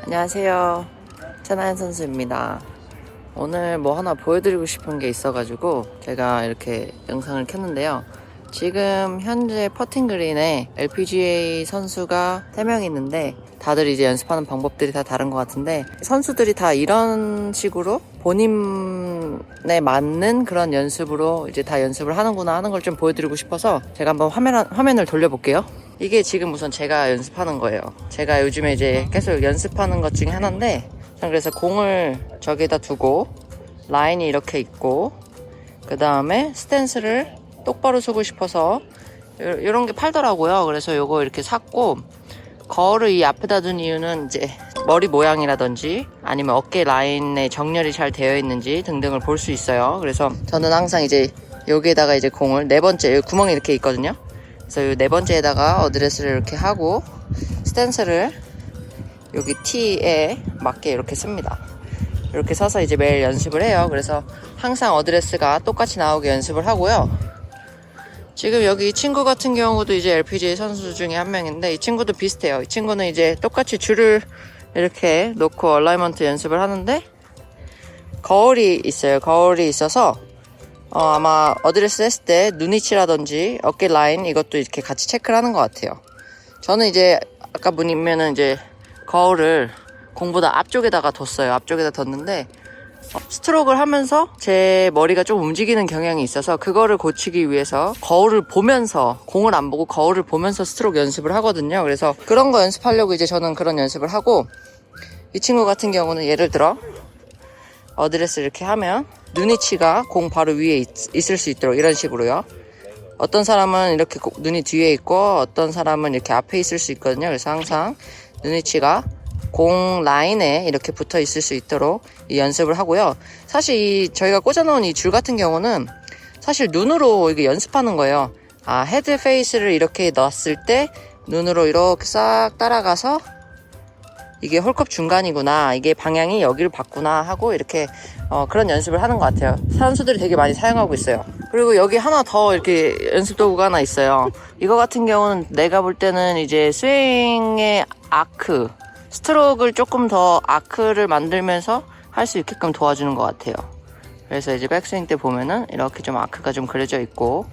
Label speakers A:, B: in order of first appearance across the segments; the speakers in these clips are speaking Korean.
A: 안녕하세요. 천하연 선수입니다. 오늘 뭐 하나 보여드리고 싶은 게 있어가지고 제가 이렇게 영상을 켰는데요. 지금 현재 퍼팅 그린에 LPGA 선수가 3명 있는데 다들 이제 연습하는 방법들이 다 다른 것 같은데 선수들이 다 이런 식으로 본인에 맞는 그런 연습으로 이제 다 연습을 하는구나 하는 걸 좀 보여드리고 싶어서 제가 한번 화면을 돌려볼게요. 이게 지금 우선 제가 연습하는 거예요. 제가 요즘에 이제 계속 연습하는 것 중에 하나인데 전 그래서 공을 저기다 두고 라인이 이렇게 있고 그 다음에 스탠스를 똑바로 서고 싶어서 이런 게 팔더라고요. 그래서 요거 이렇게 샀고 거울을 이 앞에다 둔 이유는 이제 머리 모양이라든지 아니면 어깨 라인에 정렬이 잘 되어 있는지 등등을 볼 수 있어요. 그래서 저는 항상 이제 여기에다가 이제 공을 네 번째 여기 구멍이 이렇게 있거든요. 그래서 이 네 번째에다가 어드레스를 이렇게 하고 스탠스를 여기 T에 맞게 이렇게 씁니다. 이렇게 서서 이제 매일 연습을 해요. 그래서 항상 어드레스가 똑같이 나오게 연습을 하고요. 지금 여기 이 친구 같은 경우도 이제 LPGA 선수 중에 한 명인데 이 친구도 비슷해요. 이 친구는 이제 똑같이 줄을 이렇게 놓고 얼라이먼트 연습을 하는데 거울이 있어요. 거울이 있어서 아마 어드레스 했을 때 눈위치라든지 어깨 라인 이것도 이렇게 같이 체크를 하는 것 같아요. 저는 이제 아까 보면은 이제 거울을 공보다 앞쪽에다가 뒀어요. 앞쪽에다 뒀는데 스트로크를 하면서 제 머리가 좀 움직이는 경향이 있어서 그거를 고치기 위해서 거울을 보면서 공을 안 보고 거울을 보면서 스트로크 연습을 하거든요. 그래서 그런 거 연습하려고 이제 저는 그런 연습을 하고 이 친구 같은 경우는 예를 들어 어드레스 이렇게 하면 눈위치가 공 바로 위에 있을 수 있도록 이런 식으로요. 어떤 사람은 이렇게 눈이 뒤에 있고 어떤 사람은 이렇게 앞에 있을 수 있거든요. 그래서 항상 눈위치가 공 라인에 이렇게 붙어 있을 수 있도록 이 연습을 하고요. 사실 저희가 꽂아놓은 이 줄 같은 경우는 사실 눈으로 이게 연습하는 거예요. 헤드 페이스를 이렇게 넣었을 때 눈으로 이렇게 싹 따라가서 이게 홀컵 중간이구나, 이게 방향이 여기를 봤구나 하고 이렇게 그런 연습을 하는 것 같아요. 선수들이 되게 많이 사용하고 있어요. 그리고 여기 하나 더 이렇게 연습 도구가 하나 있어요. 이거 같은 경우는 내가 볼 때는 이제 스윙의 아크, 스트로크를 조금 더 아크를 만들면서 할 수 있게끔 도와주는 것 같아요. 그래서 이제 백스윙 때 보면은 이렇게 좀 아크가 좀 그려져 있고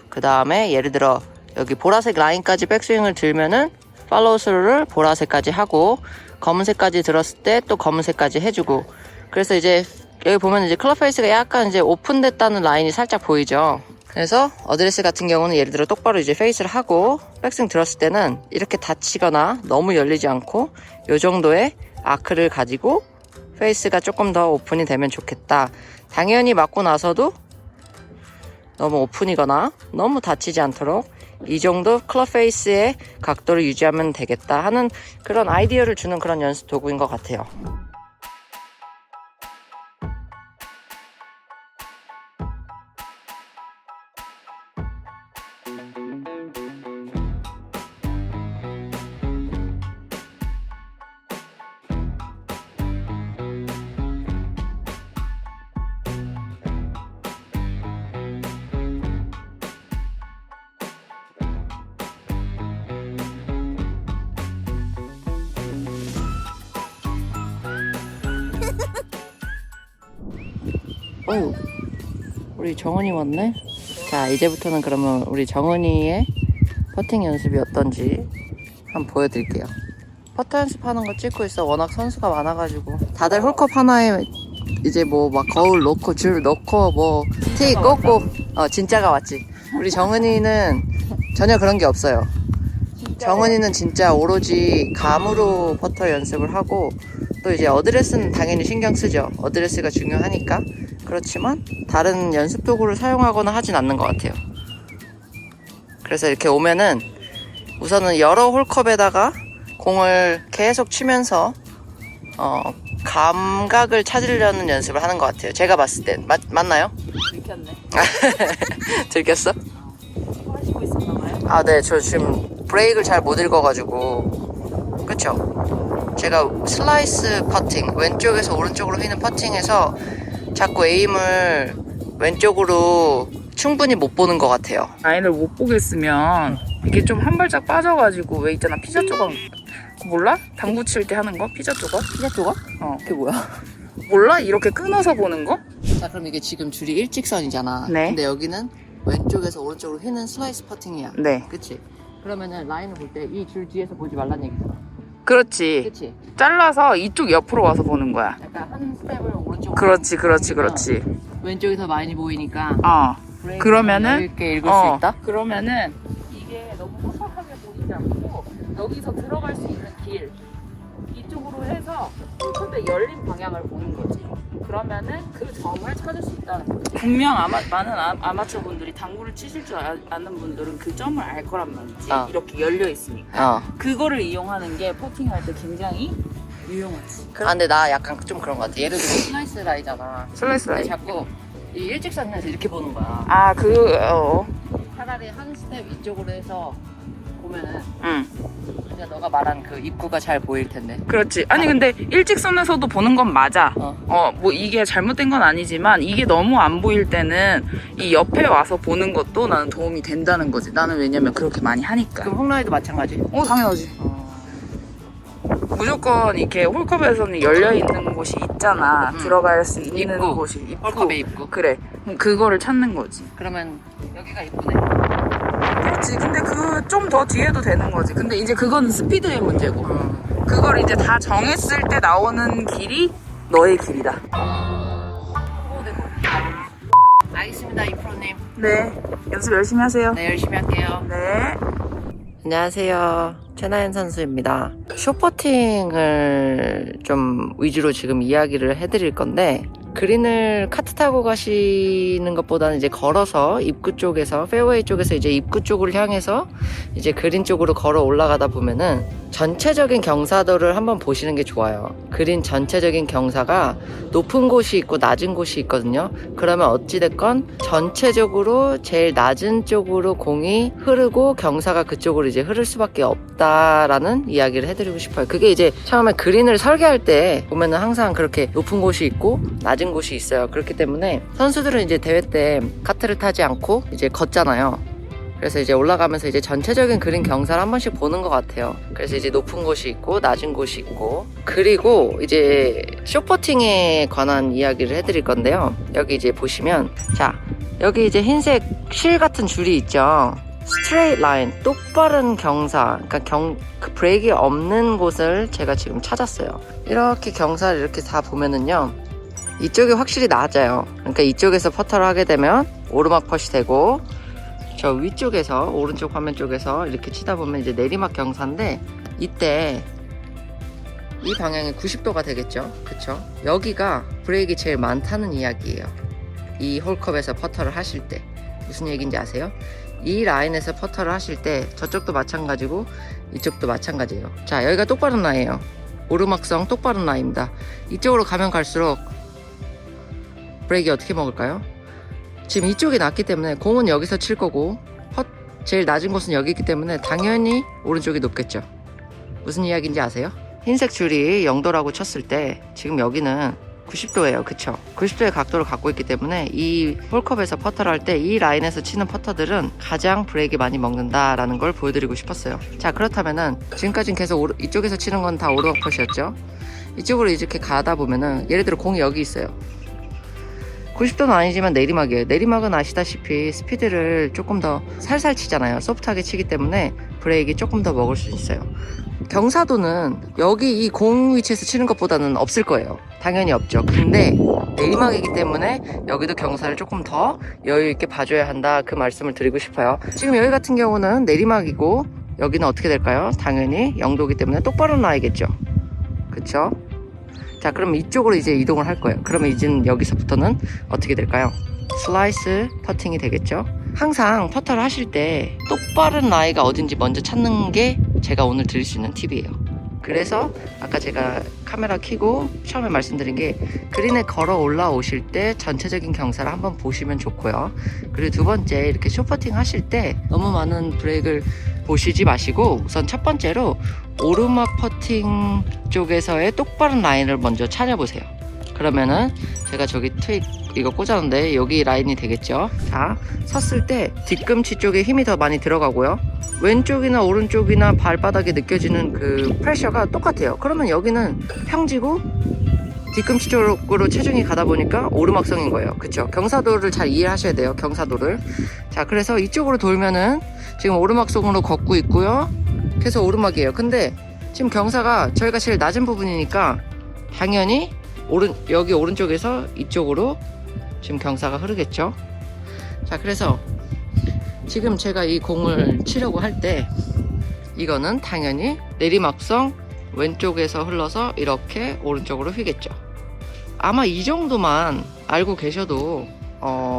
A: 그 다음에 예를 들어 여기 보라색 라인까지 백스윙을 들면은 팔로우 스루를 보라색까지 하고 검은색까지 들었을 때 또 검은색까지 해주고 그래서 이제 여기 보면 이제 클럽 페이스가 약간 이제 오픈됐다는 라인이 살짝 보이죠. 그래서 어드레스 같은 경우는 예를 들어 똑바로 이제 페이스를 하고 백스윙 들었을 때는 이렇게 닫히거나 너무 열리지 않고 요 정도의 아크를 가지고 페이스가 조금 더 오픈이 되면 좋겠다. 당연히 맞고 나서도 너무 오픈이거나 너무 닫히지 않도록 이 정도 클럽 페이스의 각도를 유지하면 되겠다 하는 그런 아이디어를 주는 그런 연습 도구인 것 같아요. 우리 정은이 왔네. 자, 이제부터는 그러면 우리 정은이의 퍼팅 연습이 어떤지 한번 보여드릴게요. 퍼터 연습하는 거 찍고 있어. 워낙 선수가 많아가지고 다들 홀컵 하나에 이제 뭐 막 거울 놓고 줄 놓고 뭐 티 꽂고 진짜가 왔지. 우리 정은이는 전혀 그런 게 없어요. 정은이는 진짜 오로지 감으로 퍼터 연습을 하고 또 이제 어드레스는 당연히 신경 쓰죠. 어드레스가 중요하니까. 그렇지만 다른 연습 도구를 사용하거나 하진 않는 것 같아요. 그래서 이렇게 오면은 우선은 여러 홀컵에다가 공을 계속 치면서 감각을 찾으려는 연습을 하는 것 같아요. 제가 봤을 땐 맞나요?
B: 들켰네.
A: 들켰어?
B: 하시고 있었나봐요?
A: 네, 저 지금 브레이크를 잘 못 읽어가지고 그쵸? 제가 슬라이스 퍼팅, 왼쪽에서 오른쪽으로 휘는 퍼팅에서 자꾸 에임을 왼쪽으로 충분히 못 보는 것 같아요.
B: 라인을 못 보겠으면 이게 좀 한 발짝 빠져가지고 왜 있잖아 피자 조각
C: 몰라? 당구 칠 때 하는 거? 피자 조각?
A: 피자 조각?
C: 어.
A: 그게 뭐야?
C: 몰라? 이렇게 끊어서 보는 거?
A: 자, 그럼 이게 지금 줄이 일직선이잖아.
C: 네.
A: 근데 여기는 왼쪽에서 오른쪽으로 휘는 슬라이스 퍼팅이야.
C: 네.
A: 그치? 그러면은 라인을 볼 때 이 줄 뒤에서 보지 말란 얘기잖아.
C: 그렇지.
A: 그치?
C: 잘라서 이쪽 옆으로 와서 보는 거야.
A: 약간 한 스텝을 오른쪽으로.
C: 그렇지.
A: 왼쪽에서 많이 보이니까.
C: 어.
A: 브레이크를
C: 그러면은
A: 여유 있게 읽을 수 있다?
C: 그러면은 이게 너무 퍽퍽하게 보이지 않고 여기서 들어갈 수 있는 길 이쪽으로 해서 홀컵에 열린 방향을 보는 거지. 그러면은 그 점을 찾을 수 있다는 거지. 분명 많은 아마추어 분들이 당구를 치실 줄 아는 분들은 그 점을 알 거란 말이지.
A: 어.
C: 이렇게 열려 있으니까.
A: 어.
C: 그거를 이용하는 게 퍼팅할 때 굉장히 유용하지.
A: 아, 근데 나 약간 좀 그런 것 같아. 예를 들어 슬라이스 라이잖아.
C: 슬라이스
A: 근데
C: 라인.
A: 자꾸 이 일직선에서 이렇게 보는 거야.
C: 차라리
A: 한 스텝 이쪽으로 해서 보면은
C: 응.
A: 그냥 너가 말한 그 입구가 잘 보일 텐데.
C: 그렇지. 아니 근데 일직선에서도 보는 건 맞아.
A: 어.
C: 뭐 이게 잘못된 건 아니지만 이게 너무 안 보일 때는 이 옆에 와서 보는 것도 나는 도움이 된다는 거지. 나는 왜냐면 그렇게 많이 하니까.
A: 그럼 홍라이도 마찬가지.
C: 당연하지. 무조건 이렇게 홀컵에서는 열려 있는 곳이 있잖아. 들어갈 수 있는
A: 입구.
C: 곳이 입구.
A: 홀컵의 입구.
C: 그래. 그럼 그거를 찾는 거지.
A: 그러면 여기가 입구네.
C: 그렇지. 근데 그 좀 더 뒤에도 되는 거지. 근데 이제 그건 스피드의 문제고. 그걸 이제 다 정했을 때 나오는 길이 너의 길이다.
A: 알겠습니다, 이프로님.
C: 네. 연습 열심히 하세요.
A: 네, 열심히 할게요.
C: 네.
A: 안녕하세요. 최나연 선수입니다. 숏퍼팅을 좀 위주로 지금 이야기를 해드릴 건데, 그린을 카트 타고 가시는 것보다는 이제 걸어서 입구 쪽에서, 페어웨이 쪽에서 이제 입구 쪽을 향해서 이제 그린 쪽으로 걸어 올라가다 보면은 전체적인 경사도를 한번 보시는 게 좋아요. 그린 전체적인 경사가 높은 곳이 있고 낮은 곳이 있거든요. 그러면 어찌됐건 전체적으로 제일 낮은 쪽으로 공이 흐르고 경사가 그쪽으로 이제 흐를 수밖에 없다라는 이야기를 해드리고 싶어요. 그게 이제 처음에 그린을 설계할 때 보면은 항상 그렇게 높은 곳이 있고 낮은 곳이 있어요. 그렇기 때문에 선수들은 이제 대회 때 카트를 타지 않고 이제 걷잖아요. 그래서 이제 올라가면서 이제 전체적인 그린 경사를 한 번씩 보는 것 같아요. 그래서 이제 높은 곳이 있고 낮은 곳이 있고, 그리고 이제 숏퍼팅에 관한 이야기를 해드릴 건데요. 여기 이제 보시면, 자, 여기 이제 흰색 실 같은 줄이 있죠. 스트레이트 라인, 똑바른 경사, 그러니까 그 브레이크 없는 곳을 제가 지금 찾았어요. 이렇게 경사를 이렇게 다 보면은요, 이쪽이 확실히 낮아요. 그러니까 이쪽에서 퍼터를 하게 되면 오르막 펫이 되고, 저 위쪽에서, 오른쪽 화면 쪽에서 이렇게 치다 보면 이제 내리막 경사인데, 이때 이 방향이 90도가 되겠죠. 그쵸? 여기가 브레이크가 제일 많다는 이야기예요. 이 홀컵에서 퍼터를 하실 때. 무슨 얘기인지 아세요? 이 라인에서 퍼터를 하실 때 저쪽도 마찬가지고 이쪽도 마찬가지예요. 자, 여기가 똑바른 라인이에요. 오르막성 똑바른 라인입니다. 이쪽으로 가면 갈수록 브레이크 어떻게 먹을까요? 지금 이쪽이 낮기 때문에 공은 여기서 칠 거고 제일 낮은 곳은 여기 있기 때문에 당연히 오른쪽이 높겠죠. 무슨 이야기인지 아세요? 흰색 줄이 0도라고 쳤을 때 지금 여기는 90도예요. 그쵸? 90도의 각도를 갖고 있기 때문에 이 홀컵에서 퍼터를 할 때 이 라인에서 치는 퍼터들은 가장 브레이크 많이 먹는다라는 걸 보여드리고 싶었어요. 자, 그렇다면은 지금까지는 계속 이쪽에서 치는 건 다 오르막 펫이었죠. 이쪽으로 이렇게 가다 보면은 예를 들어 공이 여기 있어요. 90도는 아니지만 내리막이에요. 내리막은 아시다시피 스피드를 조금 더 살살 치잖아요. 소프트하게 치기 때문에 브레이크 조금 더 먹을 수 있어요. 경사도는 여기 이 공 위치에서 치는 것보다는 없을 거예요. 당연히 없죠. 근데 내리막이기 때문에 여기도 경사를 조금 더 여유 있게 봐줘야 한다, 그 말씀을 드리고 싶어요. 지금 여기 같은 경우는 내리막이고 여기는 어떻게 될까요? 당연히 0도이기 때문에 똑바로 나야겠죠. 그쵸? 자, 그럼 이쪽으로 이제 이동을 할 거예요. 그러면 이제는 여기서부터는 어떻게 될까요? 슬라이스 퍼팅이 되겠죠. 항상 퍼터를 하실 때 똑바른 라이가 어딘지 먼저 찾는 게 제가 오늘 드릴 수 있는 팁이에요. 그래서 아까 제가 카메라 켜고 처음에 말씀드린 게, 그린에 걸어 올라오실 때 전체적인 경사를 한번 보시면 좋고요. 그리고 두 번째, 이렇게 숏퍼팅 하실 때 너무 많은 브레이크를 보시지 마시고 우선 첫 번째로 오르막 퍼팅 쪽에서의 똑바른 라인을 먼저 찾아보세요. 그러면은 제가 저기 트윅 이거 꽂았는데 여기 라인이 되겠죠. 자, 섰을 때 뒤꿈치 쪽에 힘이 더 많이 들어가고요. 왼쪽이나 오른쪽이나 발바닥에 느껴지는 그 프레셔가 똑같아요. 그러면 여기는 평지고 뒤꿈치 쪽으로 체중이 가다 보니까 오르막성인 거예요. 그쵸? 경사도를 잘 이해하셔야 돼요. 경사도를. 자, 그래서 이쪽으로 돌면은 지금 오르막성으로 걷고 있고요. 계속 오르막이에요. 근데 지금 경사가 저희가 제일 낮은 부분이니까 당연히 여기 오른쪽에서 이쪽으로 지금 경사가 흐르겠죠. 자, 그래서 지금 제가 이 공을 치려고 할 때 이거는 당연히 내리막성 왼쪽에서 흘러서 이렇게 오른쪽으로 휘겠죠. 아마 이 정도만 알고 계셔도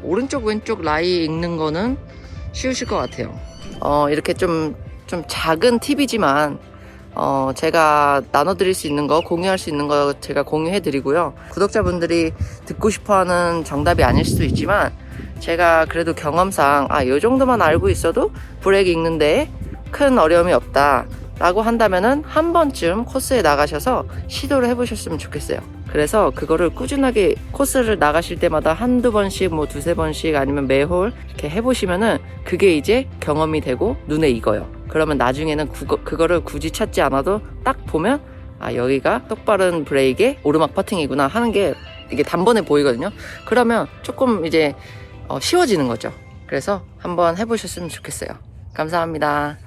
A: 오른쪽 왼쪽 라이 읽는 거는 쉬우실 것 같아요. 이렇게 좀 작은 팁이지만 제가 나눠드릴 수 있는 거, 공유할 수 있는 거 제가 공유해드리고요. 구독자분들이 듣고 싶어하는 정답이 아닐 수도 있지만 제가 그래도 경험상 이 정도만 알고 있어도 브레이크 읽는데 큰 어려움이 없다 라고 한다면은 한 번쯤 코스에 나가셔서 시도를 해보셨으면 좋겠어요. 그래서 그거를 꾸준하게 코스를 나가실 때마다 한두 번씩 뭐 두세 번씩 아니면 매홀 이렇게 해보시면은 그게 이제 경험이 되고 눈에 익어요. 그러면 나중에는 그거를 굳이 찾지 않아도 딱 보면 여기가 똑바른 브레이크의 오르막 퍼팅이구나 하는 게 이게 단번에 보이거든요. 그러면 조금 이제 쉬워지는 거죠. 그래서 한번 해보셨으면 좋겠어요. 감사합니다.